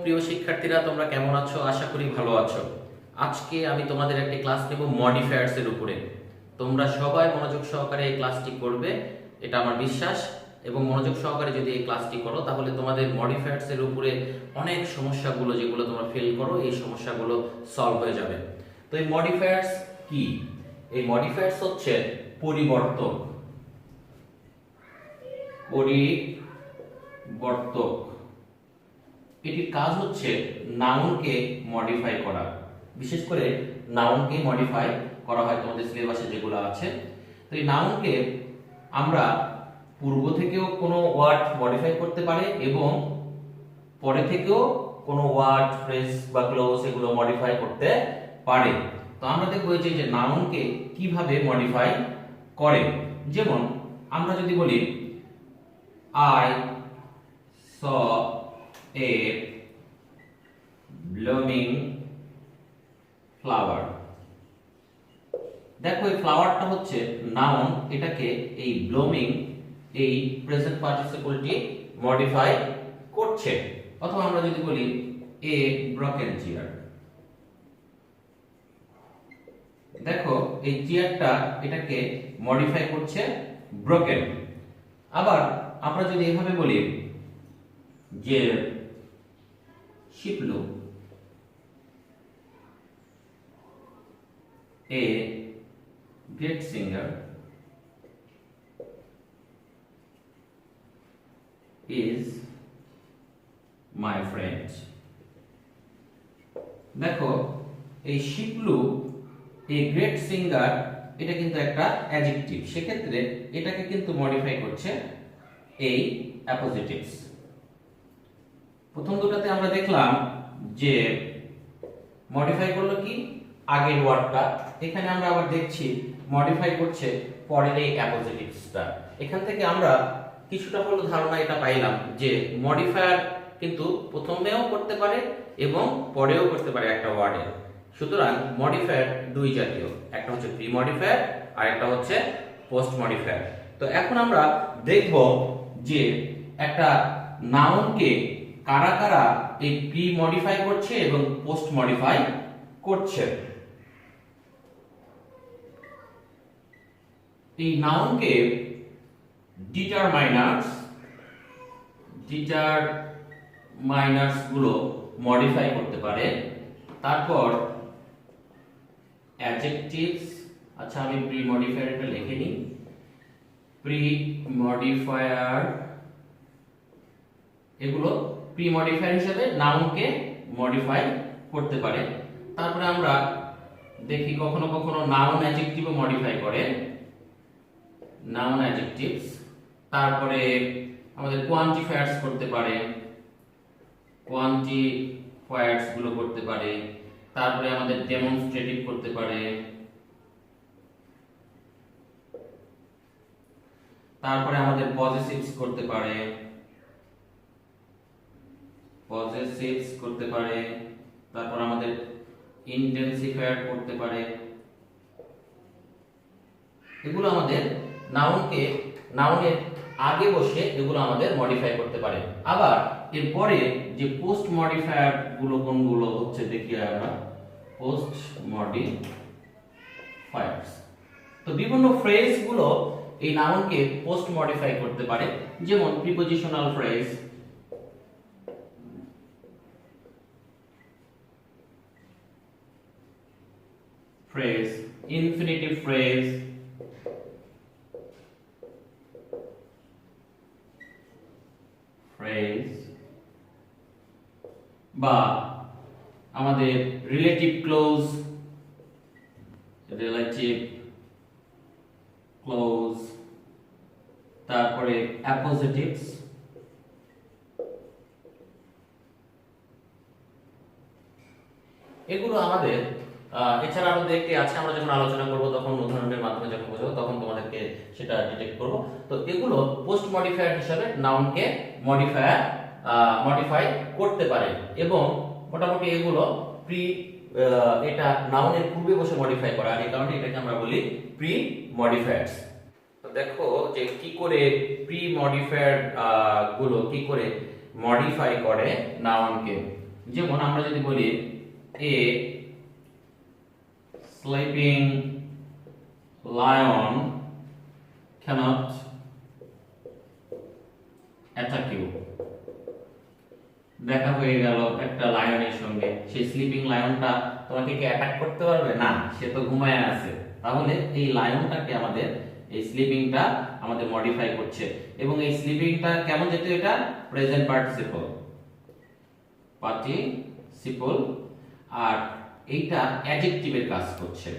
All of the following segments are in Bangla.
প্রিয় শিক্ষার্থীরা, তোমরা কেমন আছো? আশা করি ভালো আছো। আজকে আমি তোমাদের একটি ক্লাস নেব মডিফায়ার্স এর উপরে। তোমরা সবাই মনোযোগ সহকারে এই ক্লাসটি করবে, এটা আমার বিশ্বাস। এবং মনোযোগ সহকারে যদি এই ক্লাসটি করো তাহলে তোমাদের মডিফায়ার্স এর উপরে অনেক সমস্যাগুলো যেগুলো তোমরা ফেল করো, এই সমস্যাগুলো সলভ হয়ে যাবে। তো এই মডিফায়ার্স কি? এই মডিফায়ার্স হচ্ছে পরিবর্তক। পরিবর্তক এটির কাজ হচ্ছে নাউনকে মডিফাই করা। বিশেষ করে নাউনকে মডিফাই করা হয় তোমাদের সিলেবাসে যেগুলো আছে। তো এই নাউনকে আমরা পূর্ব থেকেও কোনো ওয়ার্ড মডিফাই করতে পারে এবং পরে থেকেও কোনো ওয়ার্ড, ফ্রেজ বা ক্লোজ এগুলো মডিফাই করতে পারে। তো আমরা দেখব যে নাউনকে কিভাবে মডিফাই করে। যেমন আমরা যদি বলি I saw a blooming flower। দেখো এই ফ্লাওয়ারটা হচ্ছে নাউন, এটাকে এই ব্লুমিং এই প্রেজেন্ট পার্টিসিপলটি মডিফাই করছে। অথবা আমরা যদি বলি এ ব্রকেন চেয়ার, দেখো এই চেয়ারটা এটাকে মডিফাই করছে ব্রোকেন। আবার আমরা যদি এভাবে বলি যে Shiplu a great singer is my friend। দেখো এই শিপলু a great singer এটা কিন্তু একটা অ্যাডজেক্টিভ, সেক্ষেত্রে এটাকে কিন্তু মডিফাই করছে এই অ্যাপোজিটিভস। প্রথম দুটাতে আমরা দেখলাম যে মডিফাই করলো কি আগের ওয়ার্ডটা, এখানে আমরা আবার দেখছি মডিফাই করছে পরের এই অ্যাপোজিটিভসটা। এখান থেকে আমরা কিছুটা হলো ধারণা এটা পাইলাম যে মডিফায়ার কিন্তু প্রথমেও করতে পারে এবং পরেও করতে পারে একটা ওয়ার্ডে। সুতরাং মডিফায়ার দুই জাতীয়, একটা হচ্ছে প্রি মডিফায়ার আর একটা হচ্ছে পোস্ট মডিফায়ার। তো এখন আমরা দেখব যে একটা নাউনকে কারা কারা এই প্রি মডিফাই করছে এবং পোস্ট মডিফাই করছে। এই নাউনকে ডিটারমাইনার্স গুলো মডিফাই করতে পারে। তারপর অ্যাডজেক্টিভস, আচ্ছা আমি প্রি মডিফায়ারটা লিখে নিই। প্রি মডিফায়ার এগুলো প্রি মডিফায়ার হিসেবে নাউনকে মডিফাই করতে পারে। তারপরে আমরা দেখি কখনো কখনো নাউন অ্যাডজেক্টিভও মডিফাই করে, নাউন অ্যাডজেক্টিভস। তারপরে আমাদের কোয়ান্টিফায়ার্স করতে পারে, কোয়ান্টিফায়ার্স গুলো করতে পারে। তারপরে আমাদের ডেমনস্ট্রেটিভ করতে পারে। তারপরে আমাদের পজেসিভস করতে পারে, তারপর আমাদের ইন্টেন্সিফায়ার করতে পারে। এগুলো আমাদের নাউনের আগে বসে এগুলো আমাদের মডিফাই করতে পারে। আবার এরপরে যে পোস্ট মডিফায়ার গুলো কোনগুলো হচ্ছে দেখি আমরা, পোস্ট মডিফায়ার্স। তো বিভিন্ন ফ্রেজ গুলো এই নাউনকে পোস্ট মডিফাই করতে পারে। যেমন প্রিপজিশনাল ফ্রেজ, ইনফিনিটিভ ফ্রেজ, বা আমাদের রিলেটিভ ক্লোজ, তারপরে অ্যাপোজিটিভস। এগুলো আমাদের এছাড়া আরো দেখতে আছে, আমরা যখন আলোচনা করব তখন উদাহরণের মাধ্যমে যখন বোঝাবো তখন তোমাদেরকে সেটা ডিটেক্ট করব। তো এগুলো পোস্ট মডিফায়ার হিসেবে নাউনকে মডিফাই করতে পারে এবং মোটামুটি এগুলো এটা নাউনের পূর্বে বসে মডিফাই করা, এই কারণে এটাকে আমরা বলি প্রি মডিফায়ার্স। তো দেখো যে কি করে প্রি মডিফায়ার গুলো কি করে মডিফাই করে নাউনকে। যেমন আমরা যদি বলি a sleeping lion cannot attack you, দেখা হয়ে গেল একটা লায়নের সঙ্গে, সেই স্লিপিং লায়নটা তোমাকে কি অ্যাটাক করতে পারবে না, সে তো ঘুমায় আছে। তাহলে এই লায়নটাকে আমাদের, এই স্লিপিংটা আমাদের মডিফাই করছে। এবং এই স্লিপিংটা কেমন যেত, এটা প্রেজেন্ট পার্টিসিপল আর এইটা অ্যাডজেক্টিভের কাজ করছে,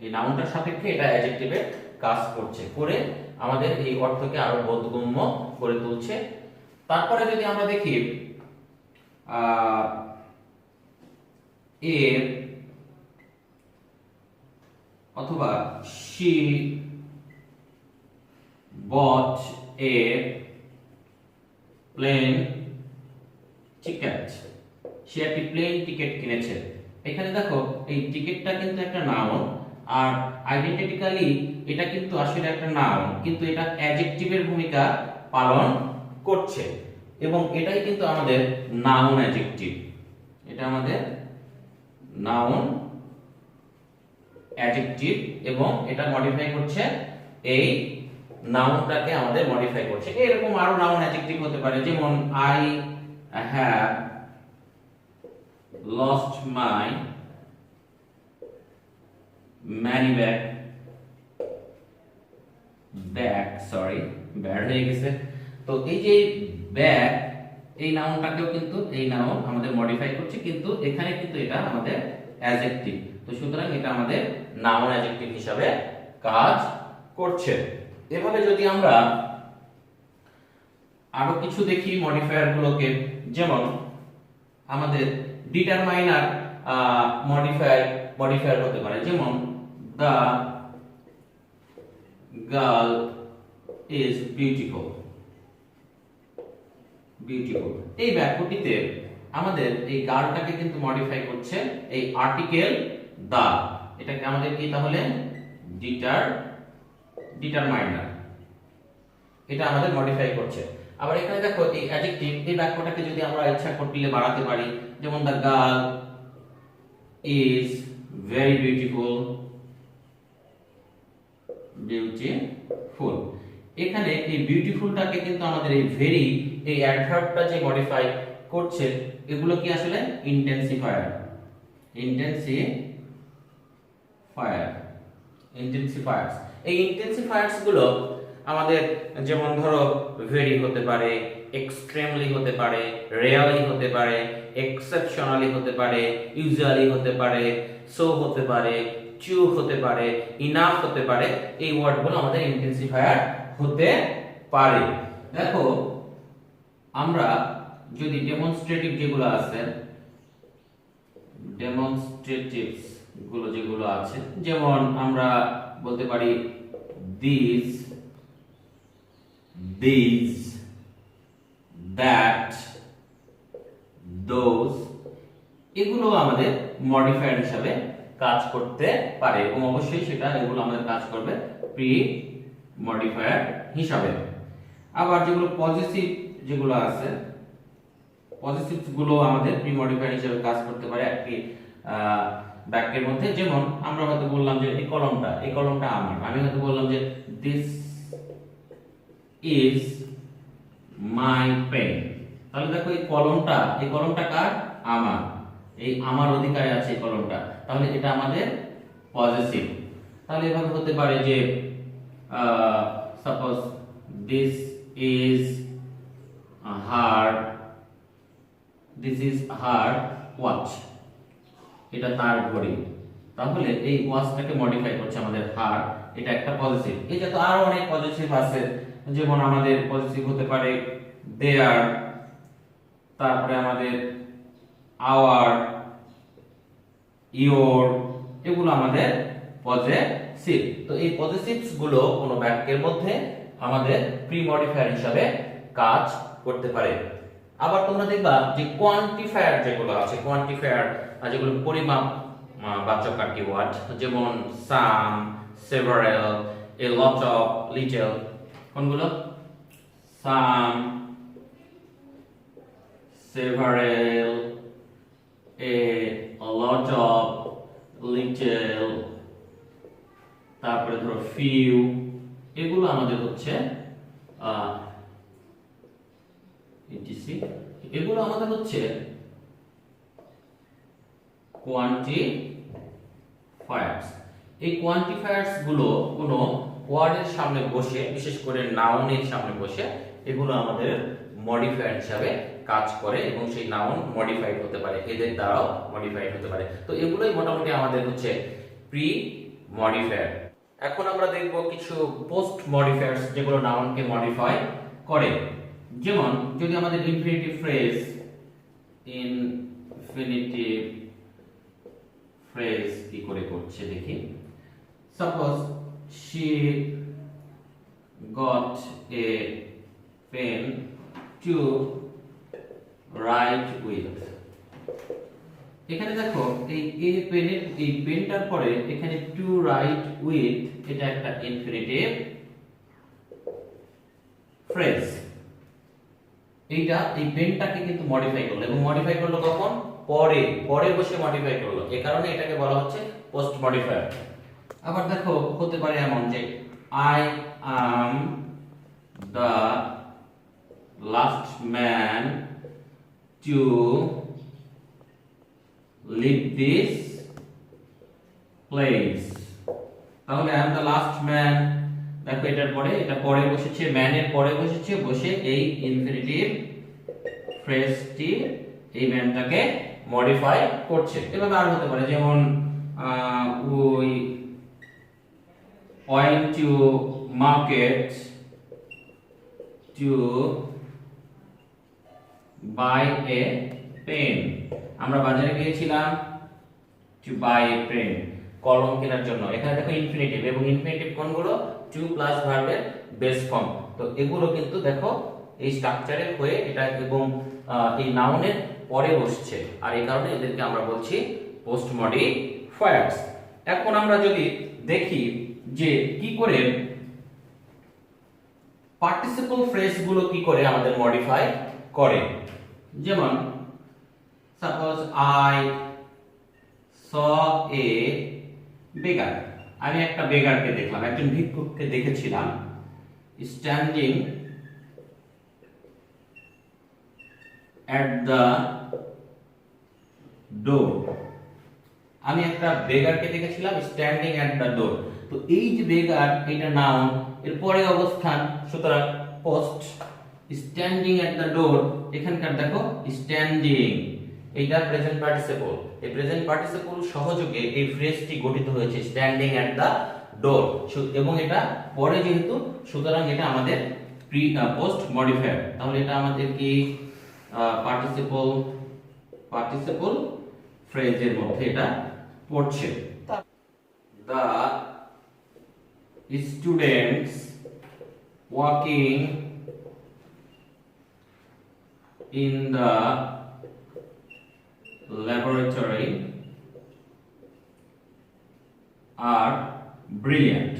এই নাউনটার সাপেক্ষে এটা অ্যাডজেক্টিভের কাজ করছে, করে আমাদের এই অর্থকে আরো বোধগম্য করে তুলছে। তারপরে যদি আমরা দেখি এ অথবা she bought a plane ticket, সে একটি প্লেন টিকিট কিনেছে। এখানে দেখো এই টিকিটটা কিন্তু একটা নাউন, আর আইডেন্টিটিক্যালি এটা কিন্তু আসলে একটা নাউন, কিন্তু এটা অ্যাডজেক্টিভের ভূমিকা পালন করছে, এবং এটাই কিন্তু আমাদের নাউন অ্যাডজেক্টিভ। এটা আমাদের নাউন অ্যাডজেক্টিভ, এবং এটা মডিফাই করছে, এই নাউনটাকে আমাদের মডিফাই করছে। এরকম আরো নাউন অ্যাডজেক্টিভ হতে পারে, যেমন I have lost my money bag bad হয়ে গেছে। তো এই যে ব্যাগ, এই নাউনটাকেও কিন্তু এই নাউন আমাদের মডিফাই করছে, কিন্তু এখানে কিন্তু এটা আমাদের অ্যাডজেক্টিভ। তো সুতরাং এটা আমাদের নাউন অ্যাডজেক্টিভ হিসাবে কাজ করছে। এভাবে যদি আমরা আরো কিছু দেখি মডিফায়ার গুলোকে, যেমন আমাদের ডিটারমাইনার মডিফায়ার হতে পারে, যেমন the girl is beautiful। এই বাক্যটিতে আমাদের এই গার্লটাকে কিন্তু মডিফাই করছে এই আর্টিকেল দা, এটাকে আমাদের কি তাহলে ডিটারমাইনার, এটা আমাদের মডিফাই করছে। আবার এখানে দেখো এই অ্যাডজেক্টিভ, এই বাক্যটাকে যদি আমরা ইচ্ছা করলে বাড়াতে পারি, যেমন the girl is very beautiful। এখানে এই বিউটিফুলটাকে কিন্তু আমাদের এই ভেরি, এই অ্যাডভার্বটা যে মডিফাই করছে, এগুলো কি আসলে ইন্টেন্সিফায়ার্স। এই ইন্টেন্সিফায়ার্স গুলো আমাদের, যেমন ধরো ভেরি হতে পারে, এক্সট্রিমলি হতে পারে, রেয়ারলি হতে পারে, এক্সেপশনালি হতে পারে, ইউজুয়ালি হতে পারে, সো হতে পারে, টু হতে পারে, ইনাফ হতে পারে। এই ওয়ার্ডগুলো আমাদের ইন্টেন্সিফায়ার হতে পারে। দেখো আমরা যদি ডেমনস্ট্রেটিভ যেগুলো আছে, ডেমনস্ট্রেটিভস গুলো যেগুলো আছে, যেমন আমরা বলতে পারি দিস, দ্যাট, দোজ, এগুলো আমাদের মডিফায়ার হিসাবে কাজ করতে পারে, এবং অবশ্যই সেটা এগুলো আমাদের কাজ করবে প্রি মডিফায়ার হিসাবে। আবার যেগুলো পজিটিভ যেগুলো আছে, পজিটিভ গুলো আমাদের প্রি মডিফায়ার হিসাবে কাজ করতে পারে একটি বাক্যের মধ্যে। যেমন আমরা হয়তো বললাম যে এই কলমটা আমার, আমি হয়তো বললাম যে দিস ইজ মাই পেন। তাহলে দেখো এই কলমটা কার? আমার, এই আমার অধিকারে আছে এই কলমটা, তাহলে এটা আমাদের পজিটিভ। তাহলে এভাবে হতে পারে যে suppose this is her watch, এটা তার ঘড়ি। তাহলে এই ওয়াচটাকে মডিফাই করছে আমাদের হার, এটা একটা পজিটিভ। এই যে তো আরো অনেক পজিটিভ আছে, যেমন আমাদের পজিটিভ হতে পারে দেয়ার, তারপরে আমাদের আওয়ার, ইওর, এগুলো আমাদের পজিটিভ। তো এই পজিটিভস গুলো কোনো বাক্যের মধ্যে আমাদের প্রি মডিফায়ার হিসাবে কাজ করতে পারে। আবার তোমরা দেখবা যে কোয়ান্টিফায়ার যেগুলো আছে, কোয়ান্টিফায়ার যেগুলো পরিমাপ বাচক আর কি ওয়ার্ড, যেমন some, several, a lot of, little, কোনগুলো? Some, several, a lot of, little, তারপরে ধরো few, এগুলো আমাদের হচ্ছে etc, এগুলো আমাদের হচ্ছে কোয়ান্টিফায়ার্স। এই কোয়ান্টিফায়ার্স গুলো কোনো ওয়ার্ডের সামনে বসে, বিশেষ করে নাউনের সামনে বসে, এগুলো আমাদের মডিফায়ার হিসাবে কাজ করে এবং সেই নাউন মডিফাইড হতে পারে, এদের দ্বারাও মডিফাইড হতে পারে। তো এগুলোই মোটামুটি আমাদের হচ্ছে প্রি মডিফায়ার। এখন আমরা দেখব কিছু পোস্ট মডিফায়ার্স যেগুলো নাউনকে মডিফাই করে। যেমন যদি আমাদের ইনফিনিটিভ ফ্রেজ, ইনফিনিটিভ ফ্রেজ কি করে করছে দেখি। Suppose she got a pen to write with, এখানে দেখো এই পেনের, এই পেনটার পরে এখানে টু রাইট উইথ, এটা একটা ইনফিনিটিভ ফ্রেজ। এইটা এই পেনটাকে কিন্তু মডিফাই করলো, এবং মডিফাই করলো কখন? পরে, পরে বসে মডিফাই করলো, এই কারণে এটাকে বলা হচ্ছে পোস্ট মডিফায়ার। আবার দেখো হতে পারে এমন যে I am the last man to leave this place, তাহলে I am the last man, দেখো এটার পরে, এটা পরে বসেছে, ম্যানের পরে বসেছে, বসে এই ইনফিনিটিভ ফ্রেজটি এই ম্যানটাকে মডিফাই করছে। এভাবে আর হতে পারে, যেমন we went to market to buy a pen, আমরা বাজারে গিয়েছিলাম to buy a pen, কলম কেনার জন্য। এখানে দেখো ইনফিনিটিভ, এবং ইনফিনিটিভ কোনগুলো? টু প্লাস ভার্বের বেস ফর্ম। তো এগুলো কিন্তু দেখো এই স্ট্রাকচারের হয়ে এটা এবং এই নাউনের পরে বসছে, আর এই কারণে এদেরকে আমরা বলছি পোস্ট মডিফায়ার্স। এখন আমরা যদি দেখি যে কি করে পার্টিসিপল ফ্রেজ গুলো কি করে আমাদের মডিফাই করে। যেমন suppose I saw a beggar, আমি একটা বেগারকে দেখলাম, একজন ভিক্ষুককে দেখেছিলাম, স্ট্যান্ডিং at the door, আমি একটা বেগারকে দেখেছিলাম স্ট্যান্ডিং এট দ্য ডোর। তো এই যে বেগার, এটা নাউন, এর পরে অবস্থান, সুতরাং post. Standing at the door, এখানকার দেখো স্ট্যান্ডিং, এইটা প্রেজেন্ট পার্টিসিপল, এই প্রেজেন্ট পার্টিসিপল সহযোগে এই ফ্রেজটি গঠিত হয়েছে স্ট্যান্ডিং এট দ্য ডোর, এবং এটা পরে যেহেতু, সুতরাং এটা আমাদের পোস্ট মডিফায়ার। তাহলে এটা আমাদের কি পার্টিসিপল ফ্রেজের মধ্যে এটা পড়ছে। The students working in the laboratory are brilliant,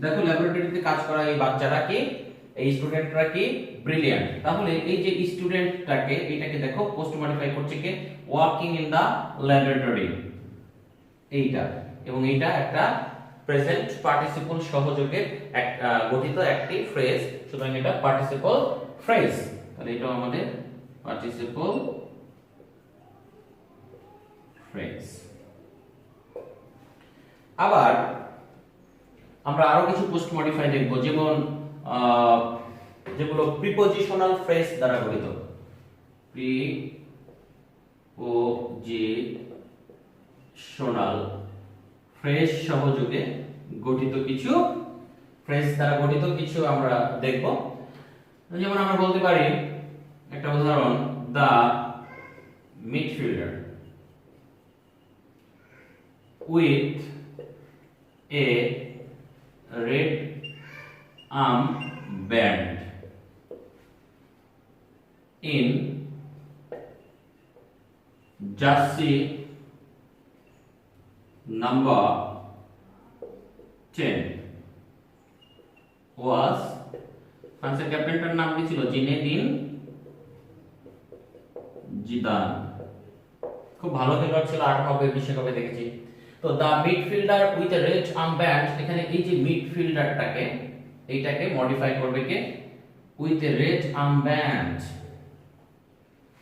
দেখো ল্যাবরেটরিতে কাজ করা এই বাচ্চারা কি, এই স্টুডেন্টরা কি, ব্রিলিয়ান্ট। তাহলে এই যে স্টুডেন্টটাকে, এটাকে দেখো পোস্ট মডিফাই করছে কে? ওয়ার্কিং ইন দা ল্যাবরেটরি, এইটা, এবং এইটা একটা প্রেজেন্ট পার্টিসিপল সহযোগে গঠিত একটি ফ্রেজ, সুতরাং এটা পার্টিসিপল ফ্রেজ। তাহলে এটা আমাদের পার্টিসিপল ফ্রেজ। আবার আমরা আরো কিছু পোস্ট মডিফাই দেখব, যেমন যেগুলো প্রিপজিশনাল ফ্রেজ দ্বারা গঠিত, প্রিপজিশনাল ফ্রেজ সহযোগে গঠিত কিছু ফ্রেজ দ্বারা গঠিত কিছু আমরা দেখব। যেমন আমরা বলতে পারি, একটা উদাহরণ, the midfielder with a red arm band in jersey number 10 was ফ্রান্সের ক্যাপ্টেনটার নাম কি ছিল? Zinedine Zidane. খুব ভালো খেলোয়াড় ছিল, 98 বিশ্বকাপে দেখেছি। তো the midfielder with a red armband, এখানে এই যে মিডফিল্ডারটাকে এইটাকে মডিফাই করবে কে? With a red armband.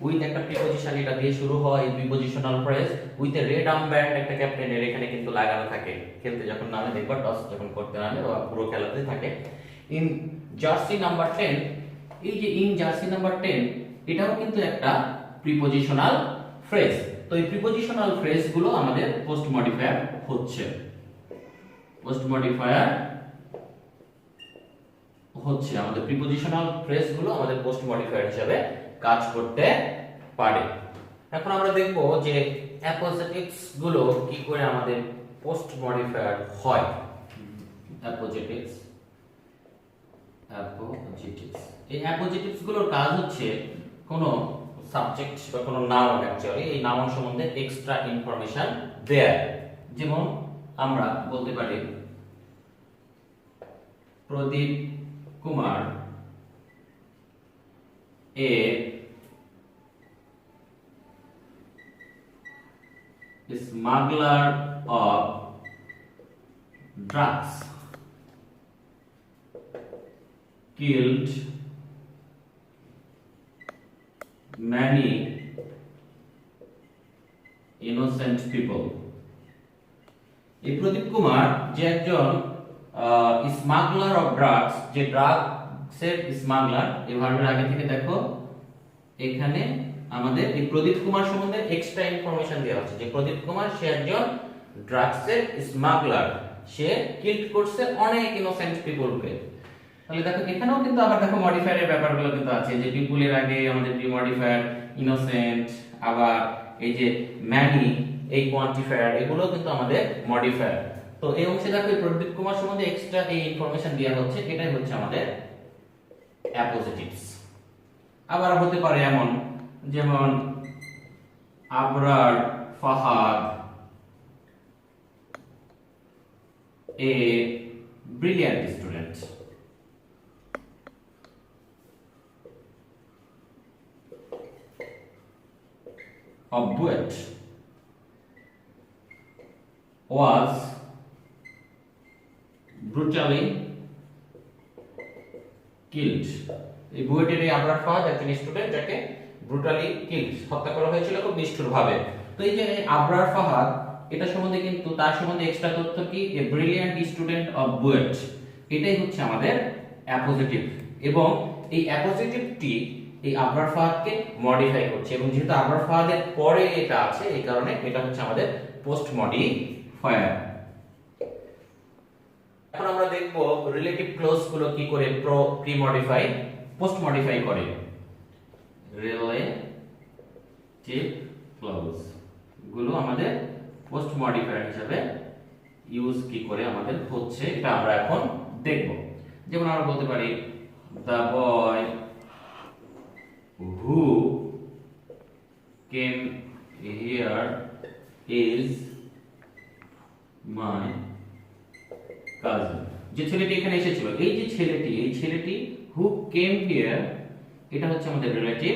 With একটা প্রিপজিশন এটা দিয়ে শুরু হয়, prepositional phrase. With a red armband একটা ক্যাপ্টেনের এখানে কিন্তু লাগানো থাকে, খেলতে যখন নামে দেখবা, টস যখন করতে নামে বা পুরো খেলাতে থাকে। ইন জার্সি নাম্বার 10, এই যে ইন জার্সি নাম্বার 10 এটাও কিন্তু একটা প্রিপজিশনাল ফ্রেজ। তো এই প্রিপজিশনাল ফ্রেজ গুলো আমাদের পোস্ট মডিফায়ার হচ্ছে। পোস্ট মডিফায়ার হচ্ছে আমাদের প্রিপজিশনাল ফ্রেজ গুলো আমাদের পোস্ট মডিফায়ার হিসেবে কাজ করতে পারে। এখন আমরা দেখব যে অ্যাপোজিটিভস গুলো কি করে আমাদের পোস্ট মডিফায়ার হয়। অ্যাপোজিটিভস এই অ্যাপোজিটিভস গুলোর কাজ হচ্ছে কোনো সাবজেক্ট বা কোনো নাউন, অ্যাকচুয়ালি এই নাউন সম্বন্ধে এক্সট্রা ইনফরমেশন দেয়া। যেমন আমরা বলতে পারি প্রদীপ কুমার এ smuggler of drugs killed many innocent people. এই প্রদীপ কুমার যে একজন স্মাগলার অফ ড্রাগস, যে ড্রাগসের স্মাগলার, এই ভার্বের আগে থেকে দেখো এখানে আমাদের এই প্রদীপ কুমার সম্বন্ধে এক্সট্রা ইনফরমেশন দেওয়া হচ্ছে যে প্রদীপ কুমার সে একজন ড্রাগসের স্মাগলার, সে কিল করছে অনেক ইনোসেন্ট পিপলকে। তাহলে দেখো এখানেও কিন্তু আবার দেখো মডিফায়ারের ব্যাপারগুলো কিন্তু আছে, যে পিপলের আগে আমাদের প্রি মডিফায়ার ইনোসেন্ট, আবার এই যে ম্যানি এই কোয়ান্টিফায়ার, এগুলো কিন্তু আমাদের মডিফায়ার। তো এই অংশে দেখো এই প্রদীপ কুমার সম্বন্ধে এক্সট্রা এই ইনফরমেশন দেওয়া হচ্ছে, এটাই হচ্ছে আমাদের অ্যাপোজিটিভস। আবার হতে পারে এমন, যেমন আবরার ফাহাদ এ brilliant student. of Buet was brutally killed. এই বুয়েটের এই আবরার ফাহাদ একজন স্টুডেন্ট যাকে ব্রুটালি কিল, হত্যা করা হয়েছিল খুব নিষ্ঠুরভাবে। তো এই যে আবরার ফাহাদ, এটা সম্বন্ধে কিন্তু তার সম্বন্ধে এক্সট্রা তথ্য কি? এ ব্রিলিয়ান্ট স্টুডেন্ট অফ বুয়েট, এটাই হচ্ছে আমাদের অ্যাপোজিটিভ। এবং এই অ্যাপোজিটিভটি এই আবরার ফাহাদকে মডিফাই করছে, এবং যেহেতু আবরার ফাহাদের পরে এটা আছে এই কারণে এটা হচ্ছে আমাদের পোস্ট মডিফায়ার। এখন আমরা দেখব রিলেটিভ ক্লজ গুলো কি করে প্রি মডিফাই পোস্ট মডিফাই করে। রিলেটিভ ক্লজ গুলো আমাদের পোস্ট মডিফায়ার হিসেবে ইউজ কি করে আমাদের হচ্ছে, এটা আমরা এখন দেখব। যেমন আমরা বলতে পারি the boy who came here is my cousin। যে ছেলেটি এখানে এসেছিল, এই যে ছেলেটি, এই ছেলেটি who came here, এটা হচ্ছে আমাদের রিলেটিভ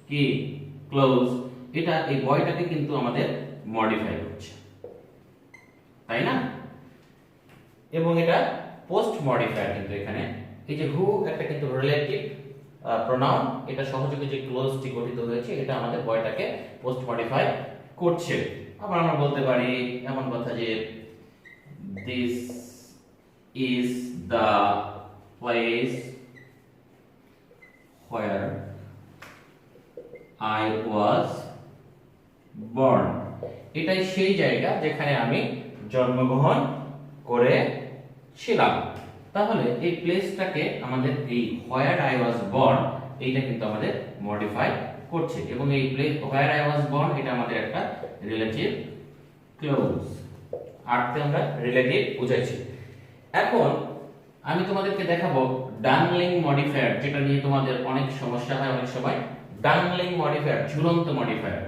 কি ক্লোজ। এটা এই বয়টাকে কিন্তু আমাদের মডিফাই করছে, তাই না? এবং এটা পোস্ট মডিফায়ার কিন্তু এখানে এই যে হু একটা কিন্তু রিলেটিভ প্রোনাউন, এটা সহযোগে যে ক্লোজটি গঠিত হয়েছে এটা আমাদের বয়টাকে পোস্ট মডিফাই করছে। আবার আমরা বলতে পারি এমন কথা যে this is the place where I was born। এটাই সেই জায়গা যেখানে আমি জন্মগ্রহণ করেছিলাম। তাহলে এই প্লেসটাকে আমাদের এই where I was born এইটা কিন্তু আমাদের মডিফাই করছে, এবং এই place where I was born এটা আমাদের একটা রিলেটিভ ক্লোজ। আরতে আমরা রিলেটিভ বুঝাইছি। এখন আমি তোমাদেরকে দেখাবো ডানলিং মডিফায়ার, যেটা নিয়ে তোমাদের অনেক সমস্যা হয় অনেক সময়। ডানলিং মডিফায়ার, ঝুলন্ত মডিফায়ার।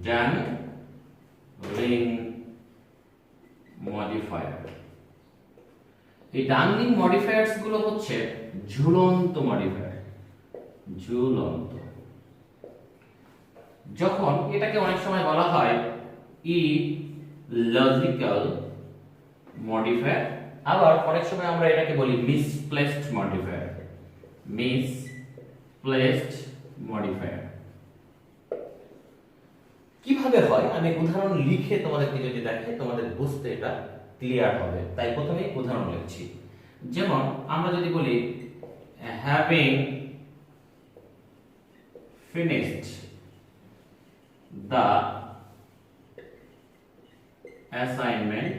ডানলিং মডিফায়ার, এই ডানলিং মডিফায়ার্স গুলো হচ্ছে ঝুলন্ত মডিফায়ার, ঝুলন্ত। যখন এটাকে অনেক সময় বলা হয় ইলজিক্যাল মডিফায়ার, আবার অনেক সময় আমরা এটাকে বলি মিসপ্লেসড মডিফায়ার, মিসপ্লেসড মডিফায়ার। কিভাবে হয় আমি উদাহরণ লিখে তোমাদেরকে যদি দেখাই তোমাদের বুঝতে এটা ক্লিয়ার হবে, তাই প্রথমে উদাহরণ লিখছি। যেমন আমরা যদি বলি having finished the assignment,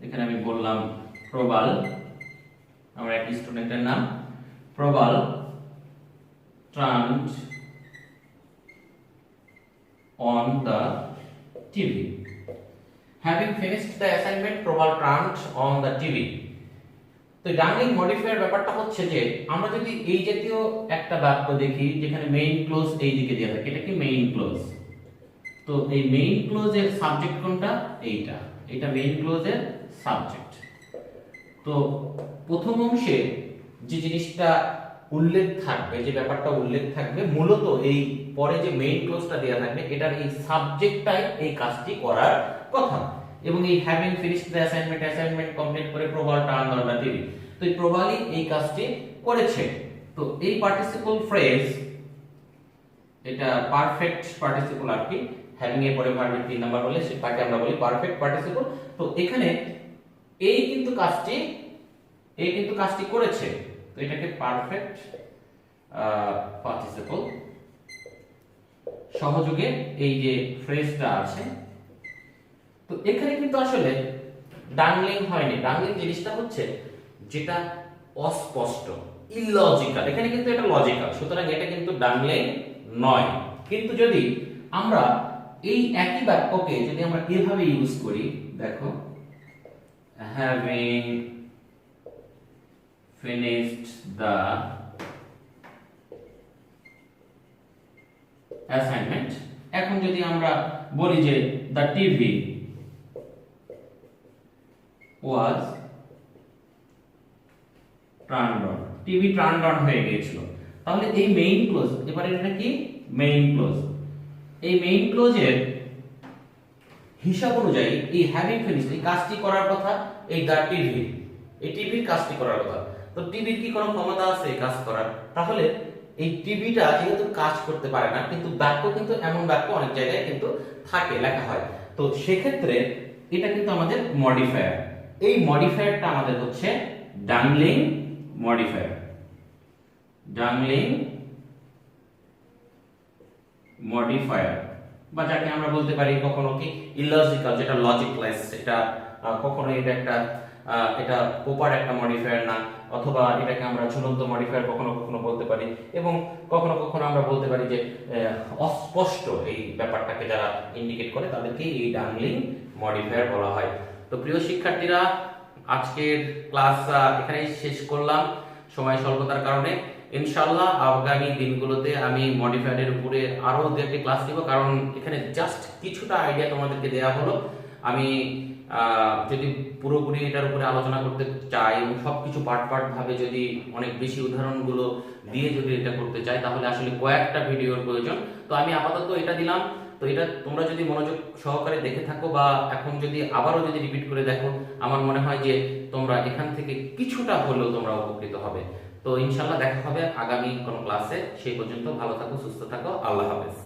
এখানে আমি বললাম প্রবাল, আমার এক স্টুডেন্টের নাম প্রবাল turned on the TV. Having finished the assignment, Prabal turned on the TV. তো ডাংলিং মডিফায়ার ব্যাপারটা হচ্ছে যে আমরা যদি এই জাতীয় একটা বাক্য দেখি যেখানে মেইন ক্লোজ এই দিকে দেওয়া থাকে, এটা কি মেইন ক্লোজ, তো এই মেইন ক্লোজের সাবজেক্ট কোনটা, এইটা, এটা মেইন ক্লোজের সাবজেক্ট। তো প্রথম অংশে যে জিনিসটা উল্লেখ থাকবে, যে ব্যাপারটা উল্লেখ থাকবে, মূলত এই পরে যে মেইন ক্লোজটা দেওয়া থাকবে এটার এই সাবজেক্টটাই এই কাজটি করার কথা। এবং এই having finished the assignment, assignment complete করে প্রবাল টার্ন অন দ্য টিভি, তো এই প্রবালই এই কাজটি করেছে। তো এই পার্টিসিপল ফ্রেজ, এটা পারফেক্ট পার্টিসিপল আর কি, হ্যাভিং এর পরে ভার্বের 3 নাম্বার হলে সেটাকে আমরা বলি পারফেক্ট পার্টিসিপল। তো এখানে এই কিন্তু কাজটি করেছে, তো এটাকে পারফেক্ট পার্টিসিপল। সহযোগে এই যে ফ্রেজটা আছে, তো এখানে কিন্তু আসলে ডাংলিং হয়নি। ডাংলিং জিনিসটা হচ্ছে যেটা অস্পষ্ট, ইলজিক্যাল, এখানে কিন্তু এটা লজিক্যাল, সুতরাং এটা কিন্তু ডাংলিং নয়। কিন্তু যদি আমরা এই একই বাক্যকে যদি আমরা এভাবে ইউজ করি, দেখো having finished the assignment, এখন যদি আমরা বলি যে the TV was turned on, TV turned on হয়ে গিয়েছিল, তাহলে এই মেইন ক্লোজ, এবারে এটা কি মেইন ক্লোজ, এই মেইন ক্লোজের হিসাব অনুযায়ী এই হ্যাভিং ফিনিশড এই কাজটি করার কথা, এই দা টিভি, এই টিভির কাজটি করার কথা। তো টিভির কি কোনো ক্ষমতা আছে এই কাজ করার? তাহলে এই টিভিটা যেহেতু কাজ করতে পারে না, কিন্তু বাক্য কিন্তু এমন বাক্য অনেক জায়গায় কিন্তু থাকে, লেখা হয়, তো সেক্ষেত্রে এটা কিন্তু আমাদের মডিফায়ার। এই মডিফায়ারটা আমাদের হচ্ছে ডাংলিং মডিফায়ার, ডাংলিং মডিফায়ার, বা যাকে আমরা বলতে পারি কখনো কি ইলজিক্যাল, যেটা লজিকলেস, এটা কখনো এটা একটা এটা প্রপার একটা মডিফায়ার না, অথবা এটাকে আমরা ঝুলন্ত মডিফায়ার কখনো কখনো বলতে পারি, এবং কখনো কখনো আমরা বলতে পারি যে অস্পষ্ট এই ব্যাপারটাকে যারা ইন্ডিকেট করে তাদেরকে এই ডাংলিং মডিফায়ার বলা হয়। তো প্রিয় শিক্ষার্থীরা, আজকের ক্লাস এখানেই শেষ করলাম সময় স্বল্পতার কারণে। ইনশাআল্লাহ আগামী দিনগুলোতে আমি মডিফায়ারের উপরে আরো দু একটি ক্লাস নিব, কারণ এখানে জাস্ট কিছুটা আইডিয়া তোমাদেরকে দেওয়া হলো। আমি যদি পুরোপুরি এটার উপরে আলোচনা করতে চাই এবং সবকিছু পার্ট পার্ট ভাবে যদি অনেক বেশি উদাহরণগুলো দিয়ে যদি এটা করতে চাই, তাহলে আসলে কয়েকটা ভিডিওর প্রয়োজন। তো আমি আপাতত এটা দিলাম। তো এটা তোমরা যদি মনোযোগ সহকারে দেখে থাকো বা এখন যদি আবারও যদি রিপিট করে দেখো, আমার মনে হয় যে তোমরা এখান থেকে কিছুটা হলেও তোমরা উপকৃত হবে। তো ইনশাআল্লাহ দেখা হবে আগামী কোনো ক্লাসে। সেই পর্যন্ত ভালো থাকো, সুস্থ থাকো, আল্লাহ হাফেজ।